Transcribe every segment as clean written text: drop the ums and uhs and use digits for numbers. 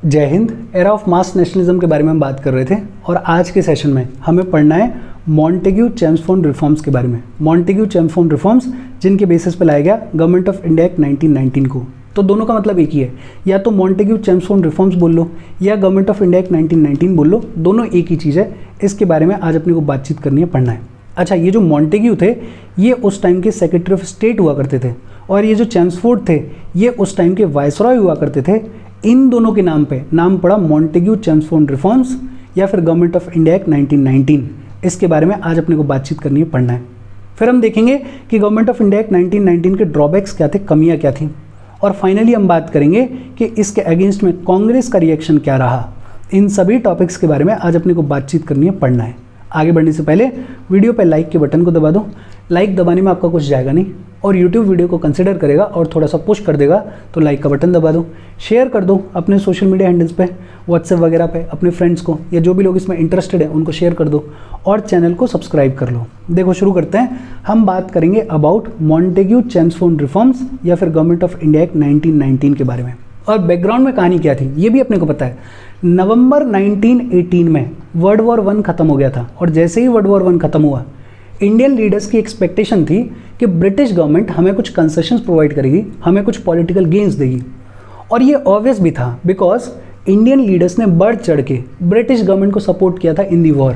जय Hind. Era of mass nationalism के बारे में हम बात कर रहे थे और आज के सेशन में हमें पढ़ना है मॉन्टेग्यू चेम्सफोर्ड रिफॉर्म्स के बारे में। मॉन्टेग्यू चेम्सफोर्ड रिफॉर्म्स जिनके बेसिस पे लाया गया गवर्नमेंट ऑफ इंडिया एक्ट 1919 को। तो दोनों का मतलब एक ही है, या तो मॉन्टेग्यू चेम्सफोर्ड रिफॉर्म्स बोल लो या गवर्नमेंट ऑफ इंडिया एक्ट 1919 बोल लो, दोनों एक ही चीज़ है। इसके बारे में आज अपने को बातचीत करनी है, पढ़ना है। अच्छा, ये जो मॉन्टेग्यू थे ये उस टाइम के सेक्रेटरी ऑफ स्टेट हुआ करते थे और ये जो चेम्सफोर्ड थे ये उस टाइम के वायसरॉय हुआ करते थे। इन दोनों के नाम पे नाम पड़ा मॉन्टेग्यू चेम्सफोर्ड रिफॉर्म्स या फिर गवर्नमेंट ऑफ इंडिया एक्ट 1919। इसके बारे में आज अपने को बातचीत करनी है, पढ़ना है। फिर हम देखेंगे कि गवर्नमेंट ऑफ इंडिया एक्ट 1919 के ड्रॉबैक्स क्या थे, कमियां क्या थी, और फाइनली हम बात करेंगे कि इसके अगेंस्ट में कांग्रेस का रिएक्शन क्या रहा। इन सभी टॉपिक्स के बारे में आज अपने को बातचीत करनी है, पढ़ना है। आगे बढ़ने से पहले वीडियो पर लाइक के बटन को दबा दो। लाइक दबाने में आपका कुछ जाएगा नहीं और YouTube वीडियो को कंसिडर करेगा और थोड़ा सा पुश कर देगा, तो लाइक का बटन दबा दो। शेयर कर दो अपने सोशल मीडिया हैंडल्स पे, व्हाट्सएप वगैरह पे अपने फ्रेंड्स को, या जो भी लोग इसमें इंटरेस्टेड है उनको शेयर कर दो और चैनल को सब्सक्राइब कर लो। देखो शुरू करते हैं। हम बात करेंगे अबाउट मॉन्टेग्यू चेम्सफोर्ड रिफॉर्म्स या फिर गवर्नमेंट ऑफ इंडिया एक्ट 1919 के बारे में। और बैकग्राउंड में कहानी क्या थी ये भी अपने को पता है। नवंबर 1918 में वर्ल्ड वॉर 1 खत्म हो गया था और जैसे ही वर्ल्ड वॉर 1 खत्म हुआ, इंडियन लीडर्स की एक्सपेक्टेशन थी कि ब्रिटिश गवर्नमेंट हमें कुछ कंसेशंस प्रोवाइड करेगी, हमें कुछ पॉलिटिकल गेन्स देगी। और ये ऑब्वियस भी था बिकॉज इंडियन लीडर्स ने बढ़ चढ़ के ब्रिटिश गवर्नमेंट को सपोर्ट किया था इन दी वॉर,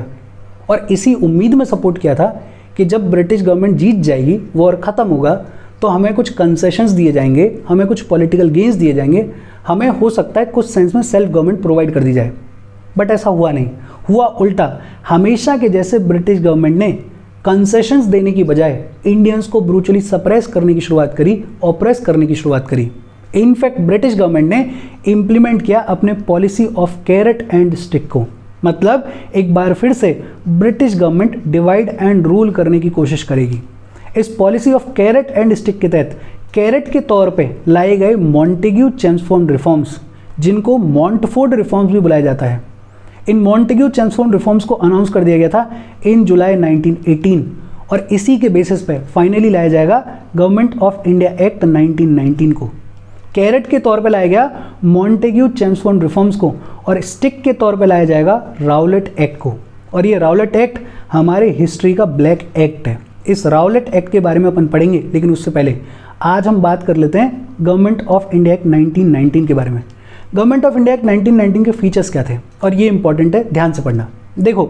और इसी उम्मीद में सपोर्ट किया था कि जब ब्रिटिश गवर्नमेंट जीत जाएगी, वॉर ख़त्म होगा, तो हमें कुछ कंसेशंस दिए जाएंगे, हमें कुछ पॉलिटिकल गेन्स दिए जाएंगे, हमें हो सकता है कुछ सेंस में सेल्फ गवर्नमेंट प्रोवाइड कर दी जाए। बट ऐसा हुआ नहीं, हुआ उल्टा। हमेशा के जैसे ब्रिटिश गवर्नमेंट ने कंसेशंस देने की बजाय इंडियंस को ब्रूचुअली सप्रेस करने की शुरुआत करी, ऑप्रेस करने की शुरुआत करी। इनफैक्ट ब्रिटिश गवर्नमेंट ने इम्प्लीमेंट किया अपने policy of carrot and stick को। मतलब एक बार फिर से British government divide and rule करने की कोशिश करेगी। इस policy of carrot and stick के तहत कैरेट के तौर पे लाए गए मॉन्टेग्यू चेम्सफोर्ड रिफॉर्म्स, जिनको मॉन्टफोर्ड रिफॉर्म्स भी बुलाया जाता है। इन मॉन्टेग्यू चेम्सफोर्ड रिफॉर्म्स को अनाउंस कर दिया गया था इन जुलाई 1918 और इसी के बेसिस पे फाइनली लाया जाएगा गवर्नमेंट ऑफ इंडिया एक्ट 1919 को। कैरेट के तौर पे लाया गया मॉन्टेग्यू चेम्सफोर्ड रिफॉर्म्स को और स्टिक के तौर पे लाया जाएगा राउलेट एक्ट को। और ये राउलेट एक्ट हमारे हिस्ट्री का ब्लैक एक्ट है। इस राउलेट एक्ट के बारे में अपन पढ़ेंगे, लेकिन उससे पहले आज हम बात कर लेते हैं गवर्नमेंट ऑफ इंडिया एक्ट 1919 के बारे में। गवर्नमेंट ऑफ इंडिया एक्ट 1919 के फीचर्स क्या थे, और ये इंपॉर्टेंट है, ध्यान से पढ़ना। देखो,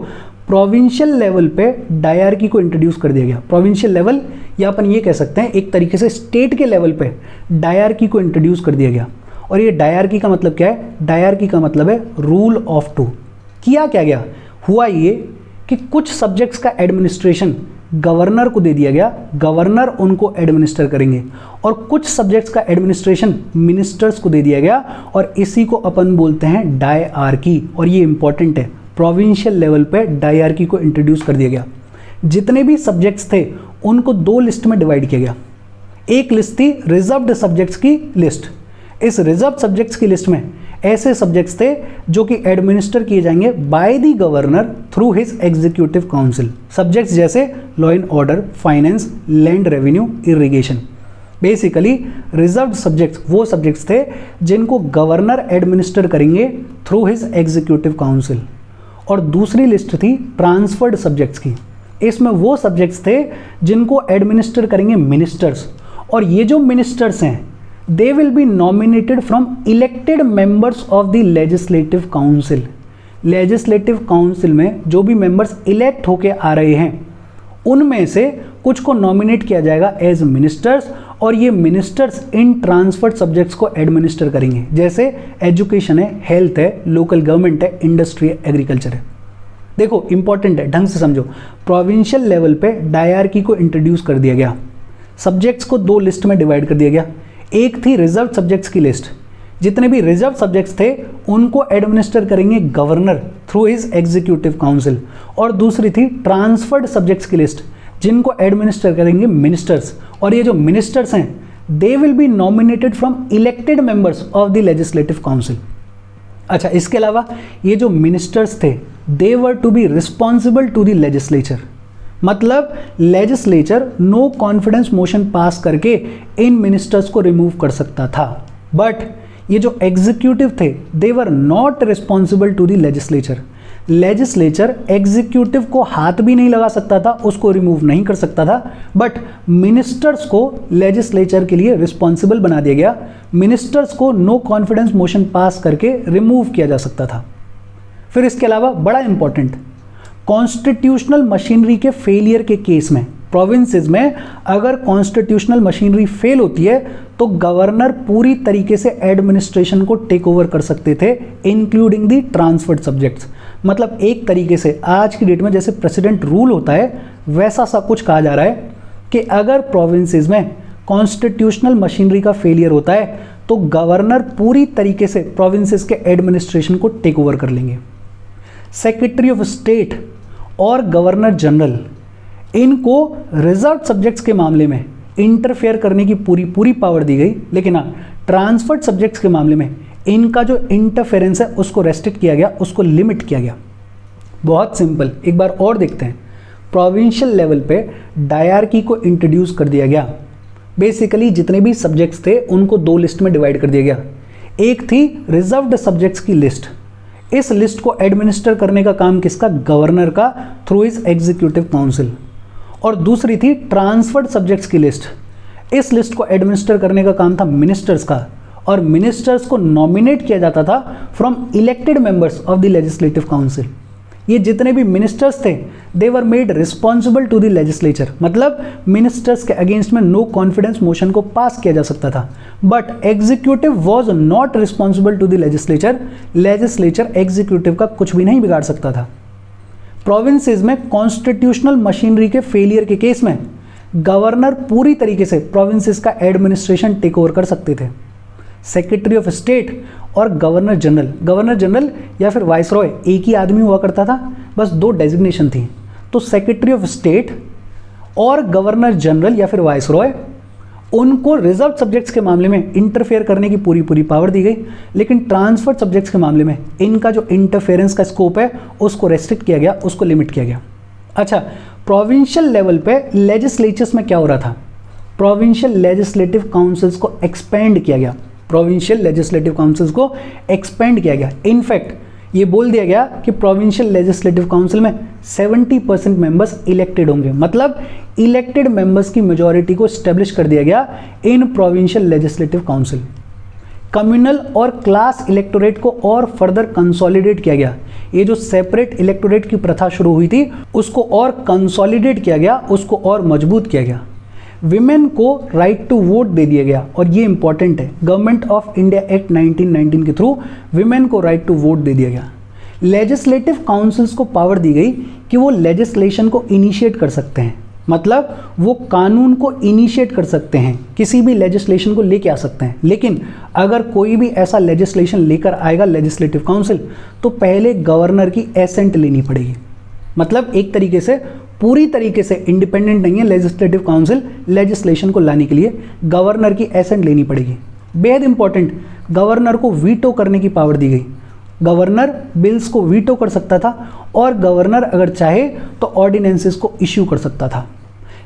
प्रोविंशियल लेवल पे डायरकी को इंट्रोड्यूस कर दिया गया। प्रोविंशियल लेवल, या अपन ये कह सकते हैं एक तरीके से स्टेट के लेवल पे डायरकी को इंट्रोड्यूस कर दिया गया। और ये डायरकी का मतलब क्या है? डायरकी का मतलब है रूल ऑफ टू। किया क्या गया? हुआ ये कि कुछ सब्जेक्ट्स का एडमिनिस्ट्रेशन गवर्नर को दे दिया गया, गवर्नर उनको एडमिनिस्टर करेंगे, और कुछ सब्जेक्ट्स का एडमिनिस्ट्रेशन मिनिस्टर्स को दे दिया गया, और इसी को अपन बोलते हैं डायआर्की। और ये इंपॉर्टेंट है, प्रोविंशियल लेवल पे डायआर्की को इंट्रोड्यूस कर दिया गया। जितने भी सब्जेक्ट्स थे उनको दो लिस्ट में डिवाइड किया गया। एक लिस्ट थी रिजर्व्ड सब्जेक्ट्स की लिस्ट। इस रिजर्व सब्जेक्ट्स की लिस्ट में ऐसे सब्जेक्ट्स थे जो कि एडमिनिस्टर किए जाएंगे by the governor through his executive council. Subjects जैसे law and order, finance, land revenue, irrigation. Basically reserved subjects वो सब्जेक्ट्स थे जिनको गवर्नर एडमिनिस्टर करेंगे थ्रू हिज एग्जीक्यूटिव काउंसिल। और दूसरी लिस्ट थी ट्रांसफर्ड सब्जेक्ट्स की। इसमें वो सब्जेक्ट्स थे जिनको एडमिनिस्टर करेंगे मिनिस्टर्स, और ये जो मिनिस्टर्स हैं they will be nominated from elected members of the legislative council। legislative council में जो भी members elect होके आ रहे हैं उनमें से कुछ को nominate किया जाएगा as ministers, और ये ministers इन transferred subjects को administer करेंगे। जैसे education है, health है, local government है, industry है, agriculture है। देखो इंपॉर्टेंट है, ढंग से समझो। प्रोविंशियल लेवल पे डायरकी को इंट्रोड्यूस कर दिया गया। सब्जेक्ट्स को दो लिस्ट में डिवाइड कर दिया गया। एक थी रिजर्व सब्जेक्ट्स की लिस्ट, जितने भी रिजर्व सब्जेक्ट्स थे उनको एडमिनिस्टर करेंगे governor through his executive council, और दूसरी थी ट्रांसफर्ड सब्जेक्ट्स की लिस्ट, जिनको एडमिनिस्टर करेंगे मिनिस्टर्स। और ये जो मिनिस्टर्स हैं they will be nominated from elected members of the legislative council. अच्छा, इसके अलावा ये जो मिनिस्टर्स थे they were to be responsible to the legislature. मतलब legislature no confidence motion pass करके इन मिनिस्टर्स को रिमूव कर सकता था, बट ये जो एग्जीक्यूटिव थे they were not responsible to the legislature. Legislature executive को हाथ भी नहीं लगा सकता था, उसको रिमूव नहीं कर सकता था, बट मिनिस्टर्स को लेजिस्लेचर के लिए रिस्पॉन्सिबल बना दिया गया। मिनिस्टर्स को नो कॉन्फिडेंस मोशन पास करके रिमूव किया जा सकता था। फिर इसके अलावा बड़ा इंपॉर्टेंट, कॉन्स्टिट्यूशनल मशीनरी के फेलियर के केस में प्रोविंसेस में अगर कॉन्स्टिट्यूशनल मशीनरी फेल होती है तो गवर्नर पूरी तरीके से एडमिनिस्ट्रेशन को टेक ओवर कर सकते थे, इंक्लूडिंग दी ट्रांसफर्ड सब्जेक्ट्स। मतलब एक तरीके से आज की डेट में जैसे प्रेसिडेंट रूल होता है वैसा सा कुछ कहा जा रहा है कि अगर प्रोविंसेस में कॉन्स्टिट्यूशनल मशीनरी का फेलियर होता है तो गवर्नर पूरी तरीके से प्रोविंसेस के एडमिनिस्ट्रेशन को टेक ओवर कर लेंगे। सेक्रेटरी ऑफ स्टेट और गवर्नर जनरल, इनको रिजर्व सब्जेक्ट्स के मामले में इंटरफेयर करने की पूरी पावर दी गई, लेकिन हाँ ट्रांसफर्ड सब्जेक्ट्स के मामले में इनका जो इंटरफेरेंस है उसको रेस्ट्रिक्ट किया गया, उसको लिमिट किया गया। बहुत सिंपल, एक बार और देखते हैं। प्रोविंशियल लेवल पे डायरकी को इंट्रोड्यूस कर दिया गया। बेसिकली जितने भी सब्जेक्ट्स थे उनको दो लिस्ट में डिवाइड कर दिया गया। एक थी रिजर्व्ड सब्जेक्ट्स की लिस्ट, इस लिस्ट को एडमिनिस्टर करने का काम किसका? गवर्नर का, थ्रू हिज एग्जीक्यूटिव काउंसिल। और दूसरी थी ट्रांसफर्ड सब्जेक्ट्स की लिस्ट, इस लिस्ट को एडमिनिस्टर करने का काम था मिनिस्टर्स का, और मिनिस्टर्स को नॉमिनेट किया जाता था from elected members of the legislative council. ये जितने भी मिनिस्टर्स थे they were made responsible to the legislature, मतलब मिनिस्टर्स के अगेंस्ट में नो कॉन्फिडेंस मोशन को पास किया जा सकता था, but executive was not responsible to the legislature. Legislature executive का कुछ भी नहीं बिगाड़ सकता था। प्रोविंसेस में कॉन्स्टिट्यूशनल मशीनरी के फेलियर के केस में गवर्नर पूरी तरीके से प्रोविंसेस का एडमिनिस्ट्रेशन टेक ओवर कर सकते थे। सेक्रेटरी ऑफ स्टेट और गवर्नर जनरल या फिर वाइसरॉय एक ही आदमी हुआ करता था, बस दो डेजिग्नेशन थी। तो सेक्रेटरी ऑफ स्टेट और गवर्नर जनरल या फिर वाइसरॉय, उनको रिजर्व सब्जेक्ट्स के मामले में इंटरफेयर करने की पूरी पावर दी गई, लेकिन ट्रांसफर सब्जेक्ट्स के मामले में इनका जो इंटरफेरेंस का स्कोप है उसको रेस्ट्रिक्ट किया गया, उसको लिमिट किया गया। अच्छा, प्रोविंशियल लेवल पे लेजिस्लेचर्स में क्या हो रहा था? प्रोविंशियल लेजिस्लेटिव काउंसिल्स को एक्सपेंड किया गया, प्रोविंशियल लेजिस्लेटिव काउंसिल्स को एक्सपेंड किया गया। इनफैक्ट ये बोल दिया गया कि प्रोविंशियल लेजिस्लेटिव काउंसिल में 70% मेंबर्स इलेक्टेड होंगे, मतलब इलेक्टेड मेंबर्स की मेजॉरिटी को स्टैब्लिश कर दिया गया इन प्रोविंशियल लेजिस्लेटिव काउंसिल। कम्युनल और क्लास इलेक्टोरेट को और फर्दर कंसोलिडेट किया गया। ये जो सेपरेट इलेक्टोरेट की प्रथा शुरू हुई थी उसको और कंसोलिडेट किया गया, उसको और मजबूत किया गया। विमेन को राइट टू वोट दे दिया गया, और ये इंपॉर्टेंट है, गवर्नमेंट ऑफ इंडिया एक्ट 1919 के थ्रू विमेन को राइट टू वोट दे दिया गया। लेजिस्लेटिव काउंसिल्स को पावर दी गई कि वो लेजिस्लेशन को इनिशिएट कर सकते हैं, मतलब वो कानून को इनिशिएट कर सकते हैं, किसी भी लेजिस्लेशन को लेके आ सकते हैं। लेकिन अगर कोई भी ऐसा लेजिस्लेशन लेकर आएगा लेजिस्लेटिव काउंसिल तो पहले गवर्नर की एसेंट लेनी पड़ेगी। मतलब एक तरीके से पूरी तरीके से इंडिपेंडेंट नहीं है लेजिस्लेटिव काउंसिल, लेजिस्लेशन को लाने के लिए गवर्नर की एसेंट लेनी पड़ेगी। बेहद इंपॉर्टेंट, गवर्नर को वीटो करने की पावर दी गई। गवर्नर बिल्स को वीटो कर सकता था और गवर्नर अगर चाहे तो ऑर्डिनेंसेस को इश्यू कर सकता था।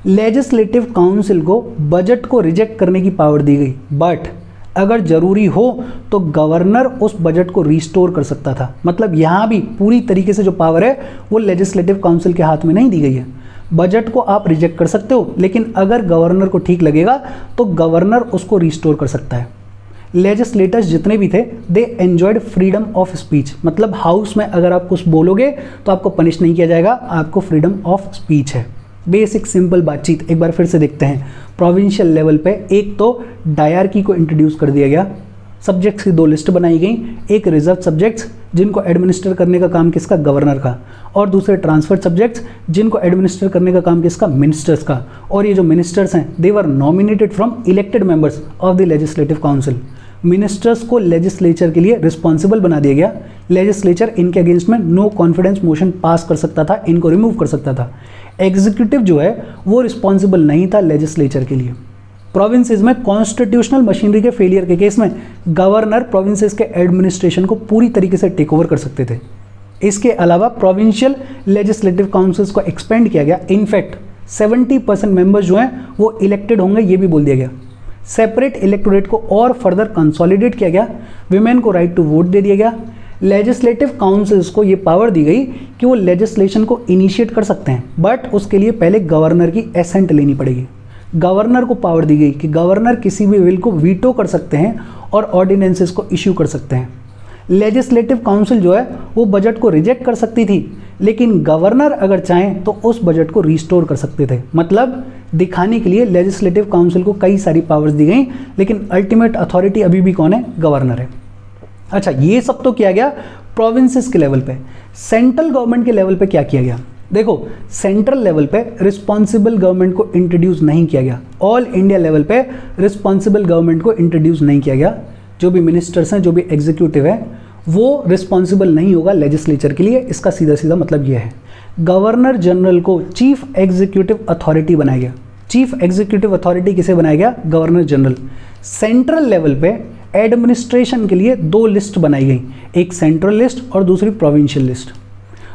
लेजिस्लेटिव काउंसिल को बजट को रिजेक्ट करने की पावर दी गई, बट अगर जरूरी हो तो गवर्नर उस बजट को रिस्टोर कर सकता था। मतलब यहाँ भी पूरी तरीके से जो पावर है वो लेजिस्लेटिव काउंसिल के हाथ में नहीं दी गई है। बजट को आप रिजेक्ट कर सकते हो, लेकिन अगर गवर्नर को ठीक लगेगा तो गवर्नर उसको रिस्टोर कर सकता है। लेजिस्लेटर्स जितने भी थे दे एंजॉयड फ्रीडम ऑफ स्पीच, मतलब हाउस में अगर आप कुछ बोलोगे तो आपको पनिश नहीं किया जाएगा, आपको फ्रीडम ऑफ स्पीच है। बेसिक सिंपल बातचीत एक बार फिर से देखते हैं। प्रोविंशियल लेवल पे एक तो डायरकी को इंट्रोड्यूस कर दिया गया, सब्जेक्ट्स की दो लिस्ट बनाई गई, एक रिजर्व सब्जेक्ट्स जिनको एडमिनिस्टर करने का काम किसका? गवर्नर का, और दूसरे ट्रांसफर्ड सब्जेक्ट्स जिनको एडमिनिस्टर करने का काम किसका? मिनिस्टर्स का। और ये जो मिनिस्टर्स हैं they were nominated from elected members of the legislative council. Ministers को लेजिस्लेचर के लिए रिस्पॉन्सिबल बना दिया गया। लेजिस्लेचर इनके अगेंस्ट में नो कॉन्फिडेंस मोशन पास कर सकता था, इनको रिमूव कर सकता था। एग्जीक्यूटिव जो है वो रिस्पॉन्सिबल नहीं था लेजिस्लेचर के लिए। प्रोविंसेस में कॉन्स्टिट्यूशनल मशीनरी के फेलियर के केस में गवर्नर प्रोविंसेस के एडमिनिस्ट्रेशन को पूरी तरीके से टेक ओवर कर सकते थे। इसके अलावा प्रोविंशियल लेजिस्लेटिव काउंसिल्स को एक्सपेंड किया गया। इनफैक्ट 70% मेंबर्स जो हैं वो इलेक्टेड होंगे, ये भी बोल दिया गया। सेपरेट इलेक्टोरेट को और फर्दर कंसोलिडेट किया गया, विमेन को राइट टू वोट दे दिया गया, लेजिस्लेटिव काउंसिल्स को ये पावर दी गई कि वो लेजिस्लेशन को इनिशिएट कर सकते हैं, बट उसके लिए पहले गवर्नर की एसेंट लेनी पड़ेगी। गवर्नर को पावर दी गई कि गवर्नर किसी भी बिल को वीटो कर सकते हैं और ऑर्डिनेंसेस को इश्यू कर सकते हैं। लेजिस्लेटिव काउंसिल जो है वो बजट को रिजेक्ट कर सकती थी, लेकिन गवर्नर अगर चाहें तो उस बजट को रिस्टोर कर सकते थे। मतलब दिखाने के लिए लेजिस्लेटिव काउंसिल को कई सारी पावर्स दी गई, लेकिन अल्टीमेट अथॉरिटी अभी भी कौन है? गवर्नर है। अच्छा, ये सब तो किया गया प्रोविंसेस के लेवल पे। सेंट्रल गवर्नमेंट के लेवल पे क्या किया गया? देखो, सेंट्रल लेवल पे रिस्पॉन्सिबल गवर्नमेंट को इंट्रोड्यूस नहीं किया गया। ऑल इंडिया लेवल पे रिस्पॉन्सिबल गवर्नमेंट को इंट्रोड्यूस नहीं किया गया। जो भी मिनिस्टर्स हैं, जो भी एग्जीक्यूटिव है, वो रिस्पॉन्सिबल नहीं होगा लेजिस्लेचर के लिए। इसका सीधा सीधा मतलब ये है। गवर्नर जनरल को चीफ एग्जीक्यूटिव अथॉरिटी बनाया गया। चीफ एग्जीक्यूटिव अथॉरिटी किसे बनाया गया? Governor general. सेंट्रल लेवल पे एडमिनिस्ट्रेशन के लिए 2 लिस्ट बनाई गई, एक सेंट्रल लिस्ट और दूसरी प्रोविंशियल लिस्ट।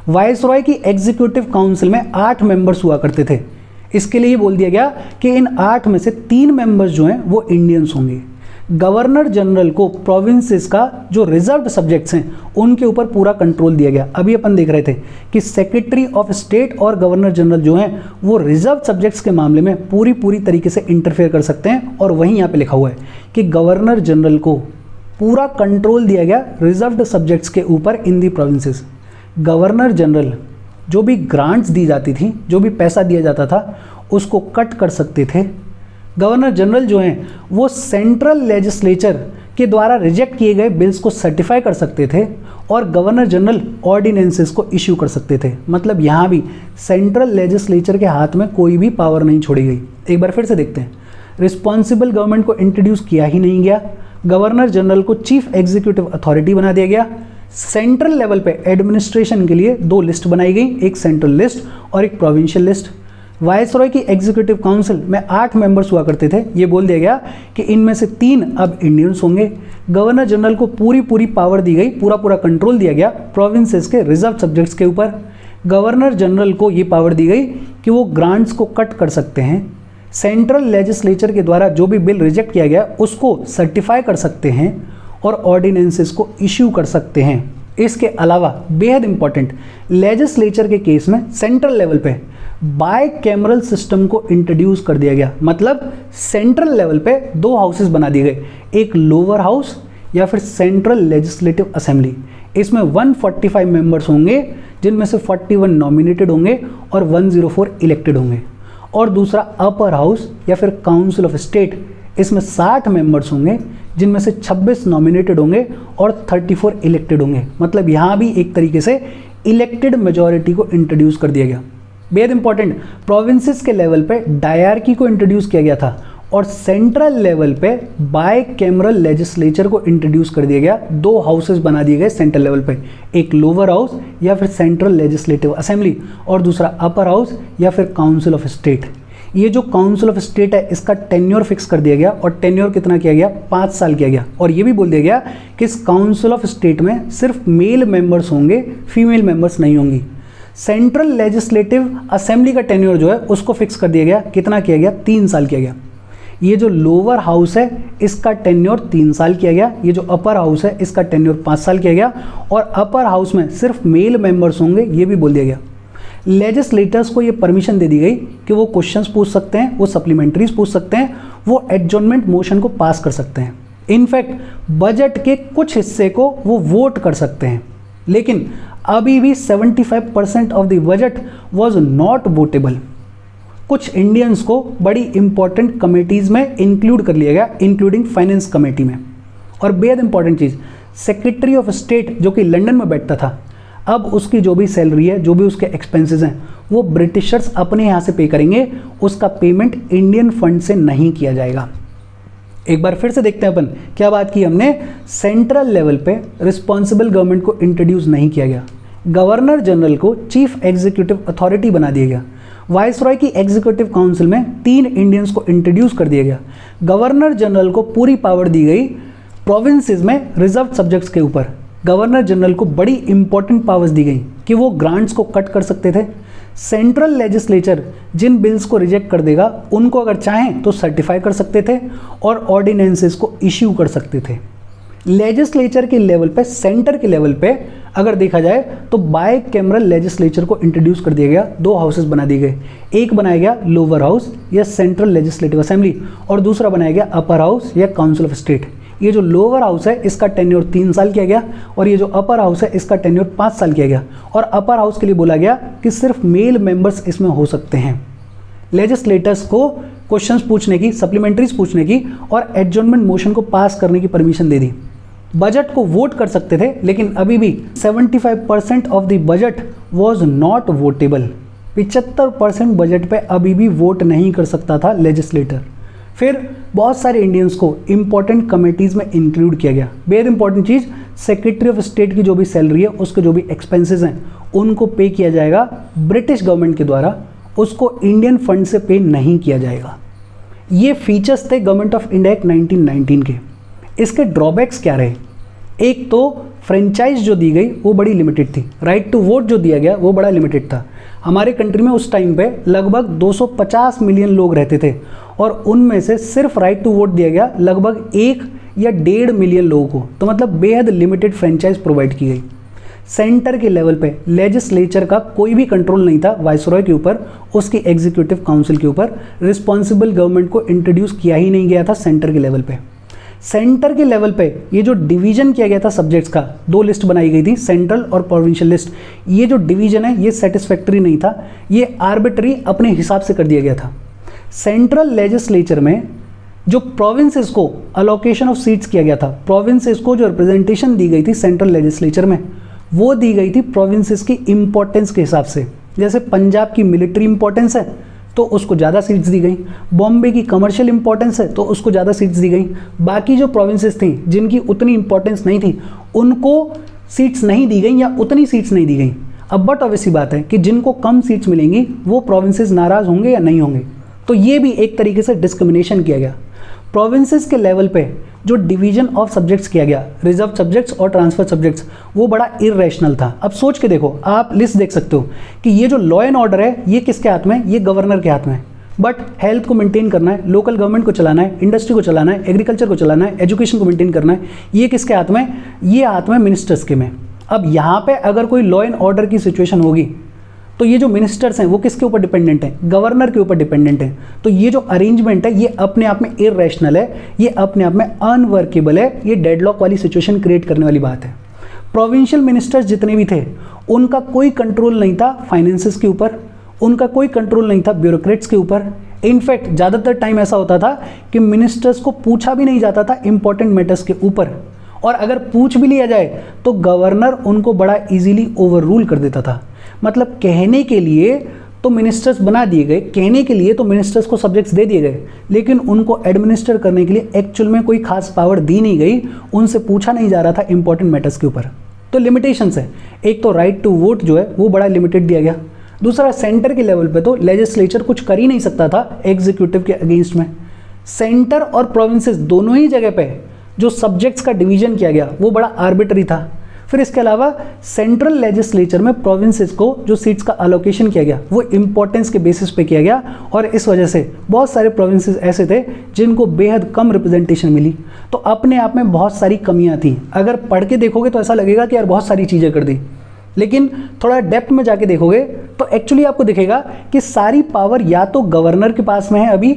वायसरॉय की एग्जीक्यूटिव काउंसिल में 8 मेंबर्स हुआ करते थे। इसके लिए बोल दिया गया कि इन 8 में से 3 मेंबर्स जो हैं वो इंडियंस होंगे। गवर्नर जनरल को प्रोविंसेस का जो रिजर्व्ड सब्जेक्ट्स हैं उनके ऊपर पूरा कंट्रोल दिया गया। अभी अपन देख रहे थे कि सेक्रेटरी ऑफ स्टेट और गवर्नर जनरल जो हैं वो रिजर्व सब्जेक्ट्स के मामले में पूरी तरीके से इंटरफेयर कर सकते हैं, और वहीं यहाँ पे लिखा हुआ है कि गवर्नर जनरल को पूरा कंट्रोल दिया गया रिजर्व्ड सब्जेक्ट्स के ऊपर इन दी प्रोविंसेस। गवर्नर जनरल जो भी ग्रांट्स दी जाती थी, जो भी पैसा दिया जाता था, उसको कट कर सकते थे। गवर्नर जनरल जो हैं वो सेंट्रल लेजिस्लेचर के द्वारा रिजेक्ट किए गए बिल्स को सर्टिफाई कर सकते थे, और गवर्नर जनरल ऑर्डिनेंसेस को इश्यू कर सकते थे। मतलब यहाँ भी सेंट्रल लेजिस्लेचर के हाथ में कोई भी पावर नहीं छोड़ी गई। एक बार फिर से देखते हैं। रिस्पॉन्सिबल गवर्नमेंट को इंट्रोड्यूस किया ही नहीं गया। गवर्नर जनरल को चीफ एग्जीक्यूटिव अथॉरिटी बना दिया गया। सेंट्रल लेवल पे एडमिनिस्ट्रेशन के लिए 2 लिस्ट बनाई गई, एक सेंट्रल लिस्ट और एक प्रोविंशियल लिस्ट। वायसरॉय की एग्जीक्यूटिव काउंसिल में 8 मेंबर्स हुआ करते थे। ये बोल दिया गया कि इनमें से 3 अब इंडियंस होंगे। गवर्नर जनरल को पूरी पावर दी गई, पूरा कंट्रोल दिया गया प्रोविंसेस के रिजर्व सब्जेक्ट्स के ऊपर। गवर्नर जनरल को ये पावर दी गई कि वो ग्रांट्स को कट कर सकते हैं। सेंट्रल लेजिस्लेचर के द्वारा जो भी बिल रिजेक्ट किया गया उसको सर्टिफाई कर सकते हैं और ऑर्डिनेंसेस को इश्यू कर सकते हैं। इसके अलावा बेहद इंपॉर्टेंट, लेजिस्लेचर के केस में सेंट्रल लेवल पे बाय कैमरल सिस्टम को इंट्रोड्यूस कर दिया गया। मतलब सेंट्रल लेवल पे 2 हाउसेस बना दिए गए, एक लोअर हाउस या फिर सेंट्रल लेजिस्लेटिव असेंबली। इसमें 145 मेंबर्स होंगे, जिनमें से 41 नॉमिनेटेड होंगे और 104 इलेक्टेड होंगे। और दूसरा अपर हाउस या फिर काउंसिल ऑफ स्टेट, इसमें 60 मेंबर्स होंगे, जिनमें से 26 नॉमिनेटेड होंगे और 34 इलेक्टेड होंगे। मतलब यहाँ भी एक तरीके से इलेक्टेड मेजॉरिटी को इंट्रोड्यूस कर दिया गया। बेहद इंपॉर्टेंट, प्रोविंसेस के लेवल पे डायरकी को इंट्रोड्यूस किया गया था और सेंट्रल लेवल पे बाय कैमरल लेजिस्लेचर को इंट्रोड्यूस कर दिया गया। 2 हाउसेस बना दिए गए सेंट्रल लेवल पे, एक लोअर हाउस या फिर सेंट्रल लेजिस्लेटिव असेंबली और दूसरा अपर हाउस या फिर काउंसिल ऑफ स्टेट। ये जो काउंसिल ऑफ स्टेट है इसका टेन्योर फिक्स कर दिया गया, और टेन्योर कितना किया गया? 5 साल किया गया। और ये भी बोल दिया गया कि इस काउंसिल ऑफ स्टेट में सिर्फ मेल मेंबर्स होंगे, फीमेल मेंबर्स नहीं होंगी। सेंट्रल लेजिस्लेटिव असेंबली का टेन्योर जो है उसको फिक्स कर दिया गया, कितना किया गया? 3 साल किया गया। ये जो लोअर हाउस है इसका टेन्योर 3 साल किया गया। ये जो अपर हाउस है इसका टेन्योर 5 साल किया गया, और अपर हाउस में सिर्फ मेल मेंबर्स होंगे, ये भी बोल दिया गया। लेजिस्लेटर्स को ये परमिशन दे दी गई कि वो क्वेश्चंस पूछ सकते हैं, वो सप्लीमेंट्रीज पूछ सकते हैं, वो एडजॉर्नमेंट मोशन को पास कर सकते हैं। इनफैक्ट बजट के कुछ हिस्से को वो वोट कर सकते हैं। लेकिन अभी भी 75% of the budget was not votable. कुछ इंडियंस को बड़ी इंपॉर्टेंट कमेटीज़ में इंक्लूड कर लिया गया, इंक्लूडिंग फाइनेंस कमेटी में। और बेहद important cheese, secretary of state जो कि लंदन में बैठता था, अब उसकी जो भी सैलरी है, जो भी उसके एक्सपेंसेस हैं, वो ब्रिटिशर्स अपने यहाँ से पे करेंगे। उसका पेमेंट इंडियन फंड से नहीं किया जाएगा। एक बार फिर से देखते हैं अपन क्या बात की हमने। सेंट्रल लेवल पे रिस्पॉन्सिबल गवर्नमेंट को इंट्रोड्यूस नहीं किया गया। गवर्नर जनरल को चीफ एग्जीक्यूटिव अथॉरिटी बना दिया गया। वायसरॉय की एग्जीक्यूटिव काउंसिल में 3 इंडियंस को इंट्रोड्यूस कर दिया गया। गवर्नर जनरल को पूरी पावर दी गई प्रोविंसेस में रिजर्व सब्जेक्ट्स के ऊपर। गवर्नर जनरल को बड़ी इंपॉर्टेंट पावर्स दी गई कि वो ग्रांट्स को कट कर सकते थे। सेंट्रल लेजिस्लेचर जिन बिल्स को रिजेक्ट कर देगा उनको अगर चाहें तो सर्टिफाई कर सकते थे और ऑर्डिनेंसेस को इश्यू कर सकते थे। लेजिस्लेचर के लेवल पे, सेंटर के लेवल पे अगर देखा जाए तो बाय कैमरल लेजिस्लेचर को इंट्रोड्यूस कर दिया गया, 2 हाउसेस बना दिए गए। एक बनाया गया लोअर हाउस या सेंट्रल लेजिस्लेटिव असेंबली और दूसरा बनाया गया अपर हाउस या काउंसिल ऑफ स्टेट। ये जो लोअर हाउस है इसका टेन्योर 3 साल किया गया और ये जो अपर हाउस है इसका टेन्योर 5 साल किया गया। और अपर हाउस के लिए बोला गया कि सिर्फ मेल मेंबर्स इसमें हो सकते हैं। लेजिस्लेटर्स को क्वेश्चंस पूछने की, सप्लीमेंट्रीज पूछने की और एडजॉर्नमेंट मोशन को पास करने की परमिशन दे दी। बजट को वोट कर सकते थे लेकिन अभी भी 75% of the budget was not votable. 75% budget पे अभी भी वोट नहीं कर सकता था लेजिस्लेटर। फिर बहुत सारे इंडियंस को इंपॉर्टेंट कमेटीज़ में इंक्लूड किया गया। बेहद important cheese, secretary of state की जो भी सैलरी है, उसके जो भी एक्सपेंसेस हैं, उनको पे किया जाएगा ब्रिटिश गवर्नमेंट के द्वारा, उसको इंडियन फंड से पे नहीं किया जाएगा। ये फीचर्स थे गवर्नमेंट ऑफ इंडिया एक्ट 1919 के। इसके ड्रॉबैक्स क्या रहे? एक तो फ्रेंचाइज जो दी गई वो बड़ी लिमिटेड थी। राइट टू वोट जो दिया गया वो बड़ा लिमिटेड था। हमारे कंट्री में उस टाइम पे लगभग 250 मिलियन लोग रहते थे और उनमें से सिर्फ राइट टू वोट दिया गया लगभग 1 या 1.5 मिलियन लोगों को। तो मतलब बेहद लिमिटेड फ्रेंचाइज प्रोवाइड की गई। सेंटर के लेवल पे लेजिस्लेचर का कोई भी कंट्रोल नहीं था वाइसरॉय के ऊपर, उसकी एग्जीक्यूटिव काउंसिल के ऊपर। रिस्पॉन्सिबल गवर्नमेंट को इंट्रोड्यूस किया ही नहीं गया था सेंटर के लेवल पे। सेंटर के लेवल पे ये जो डिवीजन किया गया था सब्जेक्ट्स का, 2 लिस्ट बनाई गई थी, सेंट्रल और प्रोविंशियल लिस्ट। ये जो डिवीजन है ये सेटिस्फैक्टरी नहीं था, ये आर्बिट्री अपने हिसाब से कर दिया गया था। सेंट्रल लेजिस्लेचर में जो प्रोविंसेस को अलोकेशन ऑफ सीट्स किया गया था, प्रोविंसेस को जो रिप्रेजेंटेशन दी गई थी सेंट्रल लेजिस्लेचर में, वो दी गई थी प्रोविंसेस की इंपॉर्टेंस के हिसाब से। जैसे पंजाब की मिलिट्री इंपॉर्टेंस है तो उसको ज़्यादा सीट्स दी गई, बॉम्बे की कमर्शियल इंपॉर्टेंस है तो उसको ज़्यादा सीट्स दी गई। बाकी जो प्रोविंसेस थी जिनकी उतनी इंपॉर्टेंस नहीं थी उनको सीट्स नहीं दी गई या उतनी सीट्स नहीं दी गई। अब बट ऑब्वियसली बात है कि जिनको कम सीट्स मिलेंगी वो प्रोविंसेस नाराज़ होंगे या नहीं होंगे। तो ये भी एक तरीके से डिस्क्रिमिनेशन किया गया। प्रोविंसेस के लेवल पे जो डिवीजन ऑफ सब्जेक्ट्स किया गया, रिजर्व सब्जेक्ट्स और ट्रांसफर सब्जेक्ट्स, वो बड़ा इररेशनल था। अब सोच के देखो, आप लिस्ट देख सकते हो कि ये जो लॉ एंड ऑर्डर है ये किसके हाथ में है? ये गवर्नर के हाथ में है। बट हेल्थ को मेंटेन करना है, लोकल गवर्नमेंट को चलाना है, इंडस्ट्री को चलाना है, एग्रीकल्चर को चलाना है, एजुकेशन को मेंटेन करना है, ये किसके हाथ में? ये हाथ में मिनिस्टर्स के में। अब यहाँ पे अगर कोई लॉ एंड ऑर्डर की सिचुएशन होगी तो ये जो मिनिस्टर्स हैं वो किसके ऊपर डिपेंडेंट हैं? गवर्नर के ऊपर डिपेंडेंट हैं। तो ये जो अरेंजमेंट है ये अपने आप में इररेशनल है, ये अपने आप में अनवर्केबल है, ये डेडलॉक वाली सिचुएशन क्रिएट करने वाली बात है। प्रोविंशियल मिनिस्टर्स जितने भी थे उनका कोई कंट्रोल नहीं था फाइनेंसेस के ऊपर, उनका कोई कंट्रोल नहीं था ब्यूरोक्रेट्स के ऊपर। इनफैक्ट ज़्यादातर टाइम ऐसा होता था कि मिनिस्टर्स को पूछा भी नहीं जाता था इंपॉर्टेंट मैटर्स के ऊपर, और अगर पूछ भी लिया जाए तो गवर्नर उनको बड़ा इजीली ओवर रूल कर देता था। मतलब कहने के लिए तो मिनिस्टर्स बना दिए गए, कहने के लिए तो मिनिस्टर्स को सब्जेक्ट्स दे दिए गए, लेकिन उनको एडमिनिस्टर करने के लिए एक्चुअल में कोई खास पावर दी नहीं गई, उनसे पूछा नहीं जा रहा था इंपॉर्टेंट मैटर्स के ऊपर। तो लिमिटेशंस है। एक तो राइट टू वोट जो है वो बड़ा लिमिटेड दिया गया। दूसरा, सेंटर के लेवल पे तो लेजिस्लेचर कुछ कर ही नहीं सकता था एग्जीक्यूटिव के अगेंस्ट में। सेंटर और प्रोविंसेस दोनों ही जगह पे जो सब्जेक्ट्स का डिवीजन किया गया वो बड़ा आर्बिट्री था। फिर इसके अलावा सेंट्रल लेजिस्लेचर में प्रोविंसेस को जो सीट्स का अलोकेशन किया गया वो इंपॉर्टेंस के बेसिस पे किया गया, और इस वजह से बहुत सारे प्रोविंसेस ऐसे थे जिनको बेहद कम रिप्रेजेंटेशन मिली। तो अपने आप में बहुत सारी कमियां थी। अगर पढ़ के देखोगे तो ऐसा लगेगा कि यार बहुत सारी चीज़ें कर दी, लेकिन थोड़ा डेप्थ में जाके देखोगे तो एक्चुअली आपको दिखेगा कि सारी पावर या तो गवर्नर के पास में है अभी,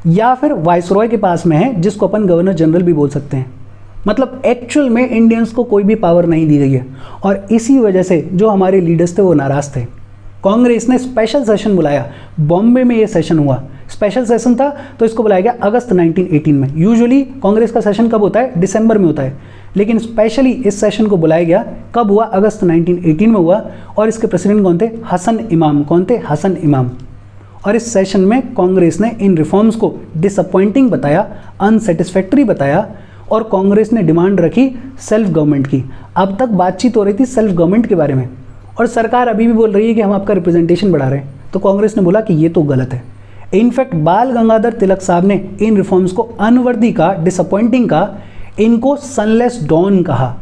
या फिर वाइसरॉय के पास में है, जिसको अपन गवर्नर जनरल भी बोल सकते हैं। मतलब एक्चुअल में इंडियंस को कोई भी पावर नहीं दी गई है, और इसी वजह से जो हमारे लीडर्स थे वो नाराज़ थे। कांग्रेस ने स्पेशल सेशन बुलाया, बॉम्बे में ये सेशन हुआ, स्पेशल सेशन था तो इसको बुलाया गया अगस्त 1918 में। यूजुअली कांग्रेस का सेशन कब होता है? दिसंबर में होता है, लेकिन स्पेशली इस सेशन को बुलाया गया कब हुआ? अगस्त 1918 में हुआ। और इसके प्रेसिडेंट कौन थे? हसन इमाम। कौन थे? हसन इमाम। और इस सेशन में कांग्रेस ने इन रिफॉर्म्स को डिसअपॉइंटिंग बताया, अनसेटिस्फैक्टरी बताया, और कांग्रेस ने डिमांड रखी सेल्फ गवर्नमेंट की। अब तक बातचीत हो रही थी सेल्फ गवर्नमेंट के बारे में, और सरकार अभी भी बोल रही है कि हम आपका रिप्रेजेंटेशन बढ़ा रहे हैं। तो कांग्रेस ने बोला कि ये तो गलत है। इनफैक्ट बाल गंगाधर तिलक साहब ने इन रिफॉर्म्स को अनवर्दी का, डिसअपॉइंटिंग का, इनको सनलेस डॉन कहा।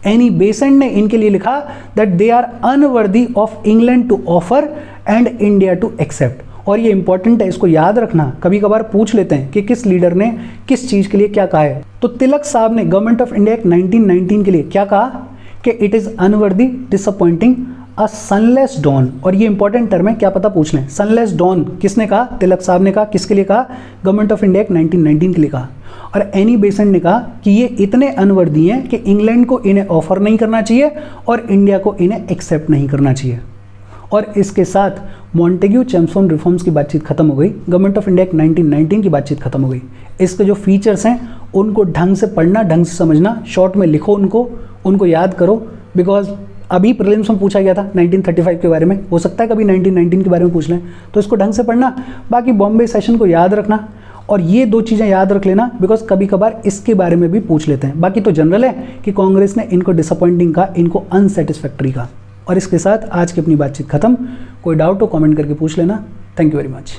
एनी बेसेंट ने इनके लिए लिखा that they are unworthy of England to offer and India to accept. और ये इंपॉर्टेंट है, इसको याद रखना, कभी कभार पूछ लेते हैं कि किस लीडर ने किस चीज़ के लिए क्या कहा है। तो तिलक साहब ने गवर्नमेंट ऑफ इंडिया एक्ट 1919 के लिए क्या कहा कि it is unworthy disappointing a sunless dawn. और ये इंपॉर्टेंट टर्म है, क्या पता पूछ लें। सनलेस डॉन किसने कहा? तिलक साहब ने कहा। किसके लिए कहा? गवर्नमेंट ऑफ इंडिया एक्ट 1919 के लिए कहा। और एनी बेसेंट ने कहा कि ये इतने अनवर्दी हैं कि इंग्लैंड को इन्हें ऑफर नहीं करना चाहिए और इंडिया को इन्हें एक्सेप्ट नहीं करना चाहिए। और इसके साथ मॉन्टेग्यू चेम्सफोर्ड रिफॉर्म्स की बातचीत खत्म हो गई, गवर्नमेंट ऑफ इंडिया एक्ट 1919 की बातचीत खत्म हो गई। इसके जो फीचर्स हैं उनको ढंग से पढ़ना, ढंग से समझना, शॉर्ट में लिखो उनको याद करो, बिकॉज अभी प्रीलिम्स में पूछा गया था 1935 के बारे में, हो सकता है कभी 1919 के बारे में पूछ लें, तो इसको ढंग से पढ़ना। बाकी बॉम्बे सेशन को याद रखना और ये दो चीज़ें याद रख लेना, बिकॉज कभी कभार इसके बारे में भी पूछ लेते हैं। बाकी तो जनरल है कि कांग्रेस ने इनको डिसअपॉइंटिंग कहा, इनको अनसेटिस्फैक्ट्री कहा। और इसके साथ आज की अपनी बातचीत खत्म। कोई डाउट हो कमेंट करके पूछ लेना। Thank you very much.